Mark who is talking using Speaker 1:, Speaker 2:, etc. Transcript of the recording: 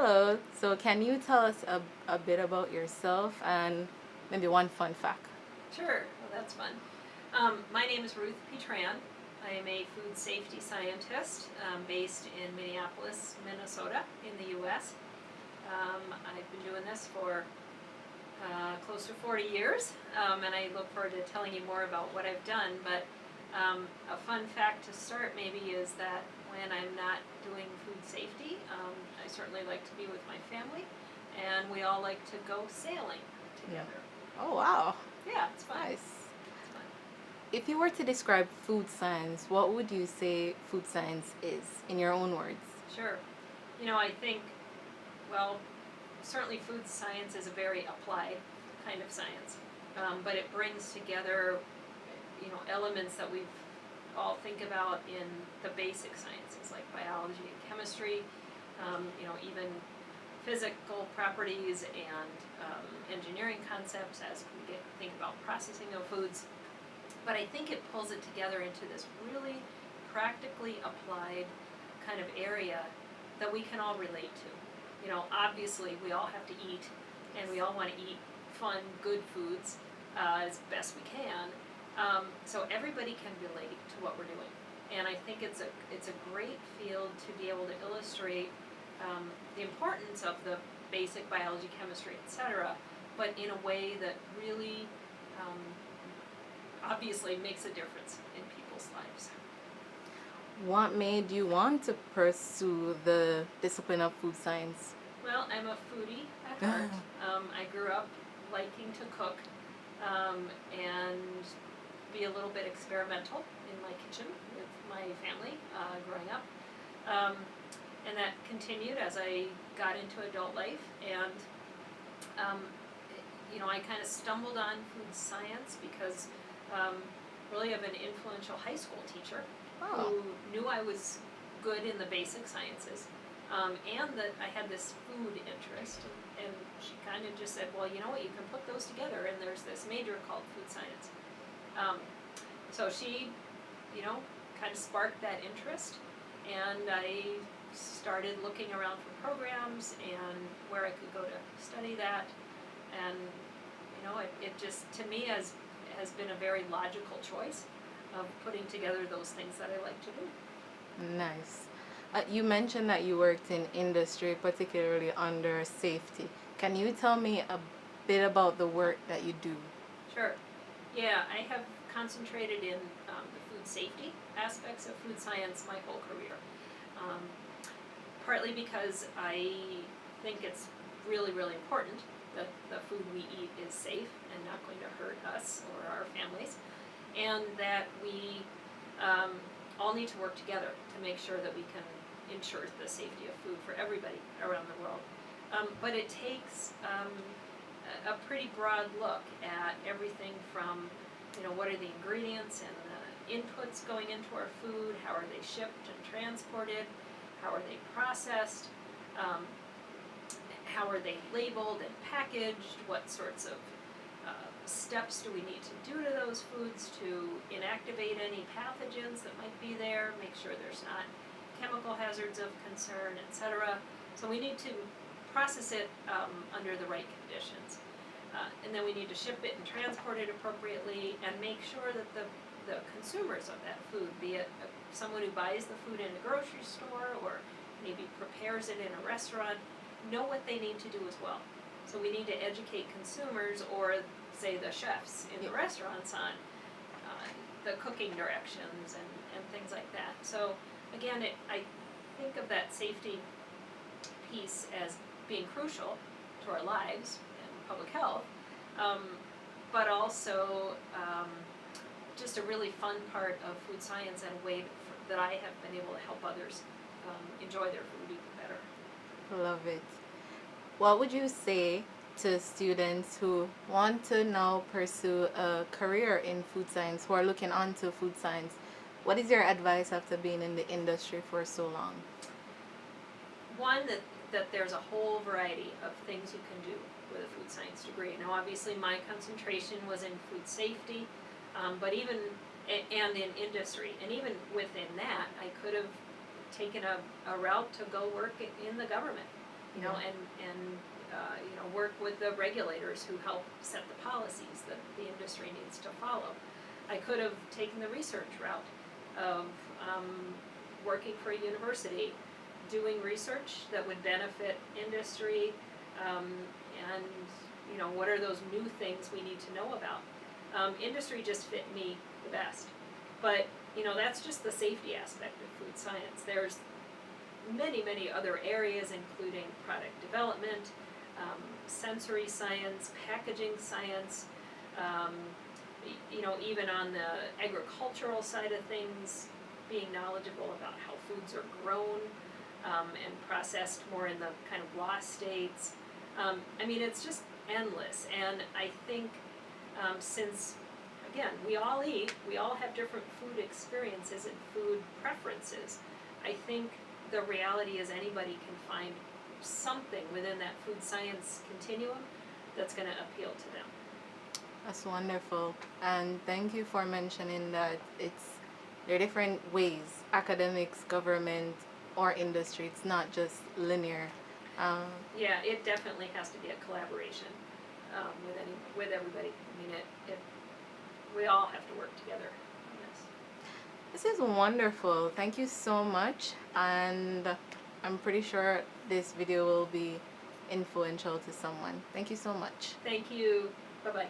Speaker 1: Hello. So, can you tell us a bit about yourself and maybe one fun fact?
Speaker 2: Sure, well, that's fun. My name is Ruth Petran. I am a food safety scientist based in Minneapolis, Minnesota, in the U.S. I've been doing this for close to 40 years, and I look forward to telling you more about what I've done. But a fun fact to start maybe is that when I'm not doing food safety, I certainly like to be with my family, and we all like to go sailing together.
Speaker 1: Oh, wow.
Speaker 2: Yeah, it's fun.
Speaker 1: Nice.
Speaker 2: It's fun.
Speaker 1: If you were to describe food science, what would you say food science is in your own words?
Speaker 2: Sure. I think, well, certainly food science is a very applied kind of science, but it brings together, elements that we all think about in the basic sciences like biology and chemistry, even physical properties and engineering concepts as we think about processing of foods. But I think it pulls it together into this really practically applied kind of area that we can all relate to. Obviously we all have to eat, and we all want to eat fun, good foods as best we can. So everybody can relate to what we're doing, and I think it's a great field to be able to illustrate the importance of the basic biology, chemistry, etc., but in a way that really um, obviously makes a difference in people's lives.
Speaker 1: What made you want to pursue the discipline of food science?
Speaker 2: Well, I'm a foodie at heart. I grew up liking to cook and be a little bit experimental in my kitchen with my family growing up. Um, and that continued as I got into adult life. And, um, I kind of stumbled on food science because really of an influential high school teacher
Speaker 1: Oh,
Speaker 2: who knew I was good in the basic sciences, and that I had this food interest. And she kind of just said, well, you know what, you can put those together, and there's this major called food science. Um, so she, kind of sparked that interest, and I started looking around for programs and where I could go to study that. And, it just, to me, has been a very logical choice of putting together those things that I like to do.
Speaker 1: nice. You mentioned that you worked in industry, particularly under safety. Can you tell me a bit about the work that you do?
Speaker 2: Sure. Yeah, I have concentrated in the food safety aspects of food science my whole career. Um, Partly because I think it's really, really important that the food we eat is safe and not going to hurt us or our families, and that we all need to work together to make sure that we can ensure the safety of food for everybody around the world. But it takes a pretty broad look at everything from, what are the ingredients and the inputs going into our food, how are they shipped and transported, how are they processed, um, how are they labeled and packaged, what sorts of steps do we need to do to those foods to inactivate any pathogens that might be there, make sure there's not chemical hazards of concern, etc. So we need to process it under the right conditions. And then we need to ship it and transport it appropriately and make sure that the consumers of that food, be it someone who buys the food in a grocery store or maybe prepares it in a restaurant, know what they need to do as well. So we need to educate consumers, or say the chefs in the restaurants, on the cooking directions and things like that. So again, I think of that safety piece as being crucial to our lives and public health, but also just a really fun part of food science and a way that I have been able to help others enjoy their food even better.
Speaker 1: Love it. What would you say to students who want to now pursue a career in food science, who are looking onto food science? What is your advice after being in the industry for so long?
Speaker 2: One, that there's a whole variety of things you can do with a food science degree. Now, obviously, my concentration was in food safety, but even and in industry, and even within that, I could have taken a route to go work in the government. you know,
Speaker 1: Yeah.
Speaker 2: and you know, work with the regulators who help set the policies that the industry needs to follow. I could have taken the research route of working for a university, doing research that would benefit industry, um, and you know, what are those new things we need to know about? Industry just fit me the best, but you know, that's just the safety aspect of food science. There's many other areas, including product development, sensory science, packaging science, um, you know, even on the agricultural side of things, being knowledgeable about how foods are grown and processed more in the kind of raw states. I mean, it's just endless, and I think since, again, we all eat, we all have different food experiences and food preferences, I think the reality is anybody can find something within that food science continuum that's going to appeal to them.
Speaker 1: That's wonderful. And thank you for mentioning that there are different ways, academics, government, or industry. It's not just linear. Um,
Speaker 2: Yeah, it definitely has to be a collaboration with everybody. I mean, we all have to work together on this.
Speaker 1: this is wonderful. Thank you so much. And I'm pretty sure this video will be influential to someone. Thank you so much.
Speaker 2: Thank you. Bye bye.